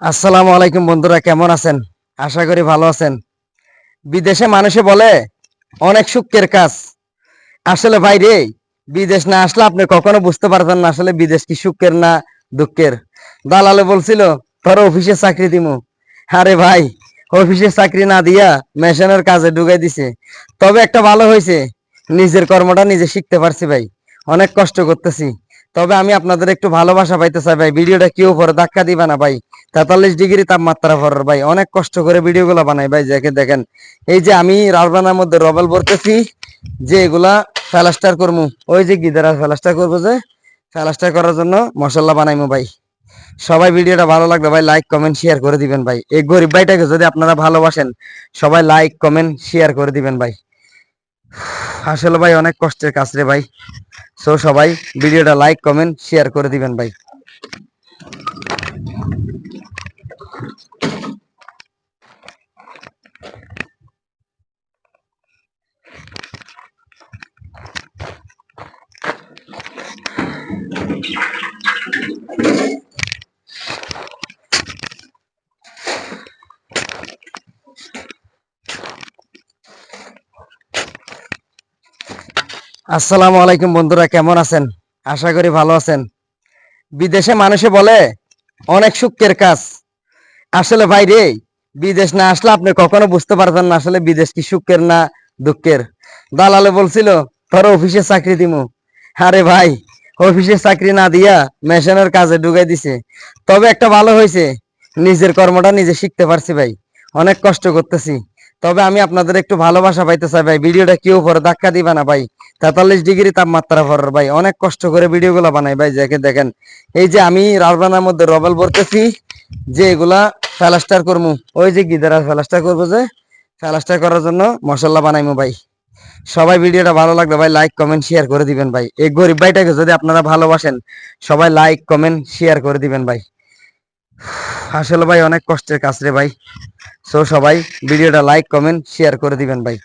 আসসালামু আলাইকুম বন্ধুরা, কেমন আছেন? আশা করি ভালো আছেন। বিদেশে মানুষে বলে অনেক সুখের কাজ। আসলে ভাই রে, বিদেশ না আসলে আপনি কখনো বুঝতে পারবেন না আসলে বিদেশ কি সুখের না দুঃখের। দালালে বলছিল তোর অফিসে চাকরি দিমু। আরে ভাই, অফিসে চাকরি না দিয়া মেশিনের কাজে ঢুকাই দিছে। তবে একটা ভালো হয়েছে, নিজের কর্মটা নিজে শিখতে পারছি ভাই। অনেক কষ্ট করতেছি, তবে আমি আপনাদের একটু ভালোবাসা পাইতে চাই ভাই। ভিডিওটা কেউ পরে ধাক্কা দিবা না ভাই। 43 ডিগ্রি তাপমাত্রা পড়ার ভাই, অনেক কষ্ট করে ভিডিও গুলা বানাই ভাই। যাকে দেখেন, এই যে আমি রাউরবানার মধ্যে রবেল ভরতেছি, যে এগুলা প্লাস্টার করবো, ওই যে গিদারা প্লাস্টার করবো, যে প্লাস্টার করার জন্য মশলা বানাইমু ভাই। সবাই ভিডিওটা ভালো লাগবে ভাই লাইক কমেন্ট শেয়ার করে দিবেন ভাই। এই গরিব ভাইটাকে যদি আপনারা ভালোবাসেন, সবাই লাইক কমেন্ট শেয়ার করে দিবেন ভাই। আসলে ভাই অনেক কষ্টের কাজ রে ভাই। সো সবাই ভিডিওটা লাইক কমেন্ট শেয়ার করে দিবেন ভাই। আসসালামু আলাইকুম বন্ধুরা, কেমন আছেন? আশা করি ভালো আছেন। বিদেশে মানুষে বলে অনেক সুখের কাজ। আসলে ভাই রে, বিদেশ না আসলে আপনি কখনো বুঝতে পারবেন না আসলে বিদেশ কি সুখের না দুঃখের। দালালে বলছিল তোর অফিসে চাকরি দিমু। আরে ভাই, অফিসে চাকরি না দিয়া মেশিনের কাজে ঢুকাই দিছে। তবে একটা ভালো হয়েছে, নিজের কর্মটা নিজে শিখতে পারছি ভাই। অনেক কষ্ট করতেছি, তবে আমি আপনাদের একটু ভালোবাসা পাইতে চাই ভাই। ভিডিওটা কেউ পরে ধাক্কা দিবা না ভাই। 43 ডিগ্রি তাপমাত্রা পড়ার ভাই, অনেক কষ্ট করে ভিডিও গুলা বানাই ভাই। যাকে দেখেন, এই যে আমি রাউরবানার মধ্যে রবেল ভরতেছি, যে এগুলা প্লাস্টার করবো, ওই যে গিদারা প্লাস্টার করবো, যে প্লাস্টার করার জন্য মশলা বানাইমু ভাই। সবাই ভিডিওটা ভালো লাগবে ভাই লাইক কমেন্ট শেয়ার করে দিবেন ভাই। এই গরিব ভাইটাকে যদি আপনারা ভালোবাসেন, সবাই লাইক কমেন্ট শেয়ার করে দিবেন ভাই। আসলে ভাই অনেক কষ্টের কাজ রে ভাই। সো সবাই ভিডিওটা লাইক কমেন্ট শেয়ার করে দিবেন ভাই।